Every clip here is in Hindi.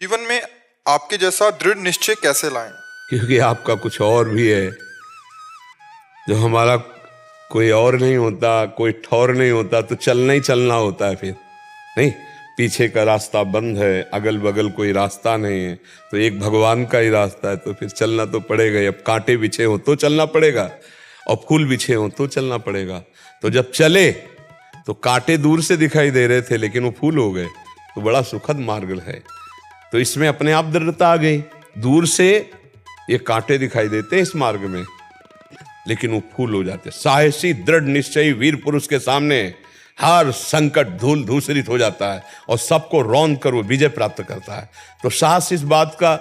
जीवन में आपके जैसा दृढ़ निश्चय कैसे लाएं? क्योंकि आपका कुछ और भी है जो हमारा कोई और नहीं होता, कोई ठौर नहीं होता, तो चलना ही चलना होता है। फिर नहीं, पीछे का रास्ता बंद है, अगल बगल कोई रास्ता नहीं है, तो एक भगवान का ही रास्ता है, तो फिर चलना तो पड़ेगा ही। अब कांटे बिछे हो तो चलना पड़ेगा और फूल बिछे हो तो चलना पड़ेगा। तो जब चले तो कांटे दूर से दिखाई दे रहे थे, लेकिन वो फूल हो गए, तो बड़ा सुखद मार्ग है। तो इसमें अपने आप दृढ़ता आ गई। दूर से ये कांटे दिखाई देते हैं इस मार्ग में, लेकिन वो फूल हो जाते। साहसी दृढ़ निश्चयी वीर पुरुष के सामने हर संकट धूल धूसरित हो जाता है और सबको रौंद कर वो विजय प्राप्त करता है। तो साहस इस बात का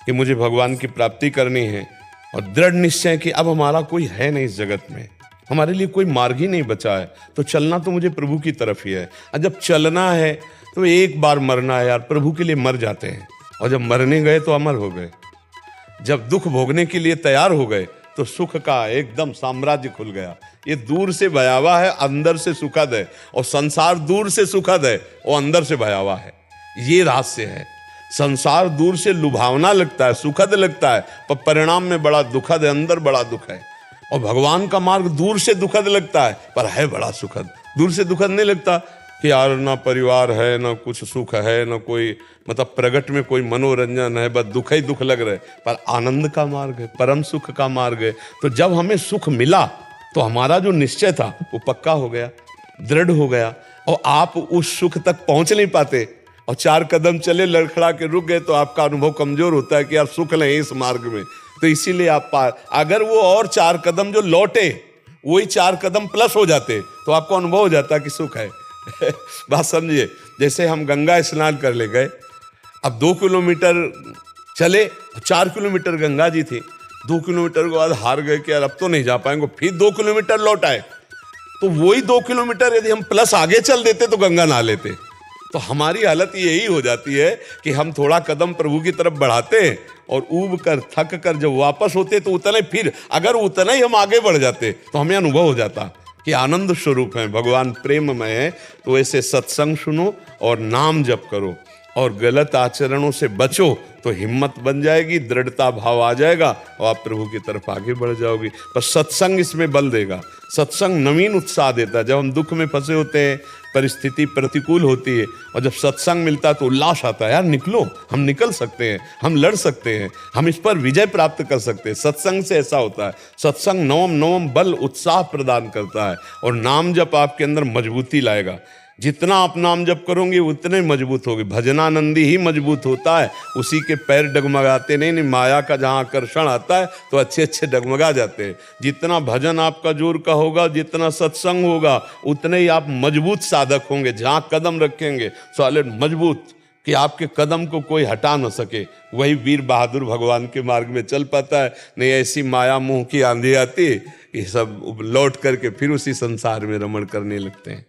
कि मुझे भगवान की प्राप्ति करनी है, और दृढ़ निश्चय कि अब हमारा कोई है नहीं इस जगत में, हमारे लिए कोई मार्ग ही नहीं बचा है, तो चलना तो मुझे प्रभु की तरफ ही है। और जब चलना है तो एक बार मरना है यार, प्रभु के लिए मर जाते हैं, और जब मरने गए तो अमर हो गए। जब दुख भोगने के लिए तैयार हो गए तो सुख का एकदम साम्राज्य खुल गया। ये दूर से भयावह है, अंदर से सुखद है, और संसार दूर से सुखद है और अंदर से भयावह है। ये रहस्य है। संसार दूर से लुभावना लगता है, सुखद लगता है, पर परिणाम में बड़ा दुखद है, अंदर बड़ा दुख है। और भगवान का मार्ग दूर से दुखद लगता है, पर है बड़ा सुखद। दूर से दुखद नहीं लगता कि यार ना परिवार है, ना कुछ सुख है, ना कोई मतलब प्रगट में कोई मनोरंजन है, बस दुख ही दुख लग रहा है, पर आनंद का मार्ग है, परम सुख का मार्ग है। तो जब हमें सुख मिला तो हमारा जो निश्चय था वो पक्का हो गया, दृढ़ हो गया, और आप उस सुख तक पहुंच नहीं पाते, और 4 कदम चले लड़खड़ा के रुक गए, तो आपका अनुभव कमजोर होता है कि यार सुख नहीं इस मार्ग में। तो इसीलिए आप अगर वो और 4 कदम जो लौटे वही 4 कदम प्लस हो जाते, तो आपको अनुभव हो जाता कि सुख है। बात समझिए। जैसे हम गंगा स्नान कर ले गए, अब 2 किलोमीटर चले, 4 किलोमीटर गंगा जी थी, 2 किलोमीटर के बाद हार गए कि यार अब तो नहीं जा पाएंगे, फिर 2 किलोमीटर लौट आए, तो वही 2 किलोमीटर यदि हम प्लस आगे चल देते तो गंगा नहा लेते। तो हमारी हालत यही हो जाती है कि हम थोड़ा कदम प्रभु की तरफ बढ़ाते हैं, और ऊब कर थक कर जब वापस होते तो उतना ही, फिर अगर उतना ही हम आगे बढ़ जाते तो हमें अनुभव हो जाता कि आनंद स्वरूप है, भगवान प्रेममय है। तो ऐसे सत्संग सुनो और नाम जप करो, और गलत आचरणों से बचो, तो हिम्मत बन जाएगी, दृढ़ता भाव आ जाएगा, और आप प्रभु की तरफ आगे बढ़ जाओगी। पर सत्संग इसमें बल देगा। सत्संग नवीन उत्साह देता है। जब हम दुख में फंसे होते हैं, परिस्थिति प्रतिकूल होती है, और जब सत्संग मिलता है तो उल्लास आता है, यार निकलो, हम निकल सकते हैं, हम लड़ सकते हैं, हम इस पर विजय प्राप्त कर सकते हैं। सत्संग से ऐसा होता है। सत्संग नवम बल उत्साह प्रदान करता है, और नाम जप आपके अंदर मजबूती लाएगा। जितना आप नाम जप करोगे उतने मजबूत होगे। भजनानंदी ही मजबूत होता है, उसी के पैर डगमगाते नहीं। माया का जहाँ आकर्षण आता है तो अच्छे अच्छे डगमगा जाते हैं। जितना भजन आपका जोर का होगा, जितना सत्संग होगा, उतने ही आप मजबूत साधक होंगे। जहाँ कदम रखेंगे सॉलिड मजबूत, कि आपके कदम को कोई हटा न सके। वही वीर बहादुर भगवान के मार्ग में चल पाता है। नहीं ऐसी माया मोह की आंधी आती, ये सब लौट करके फिर उसी संसार में रमण करने लगते हैं।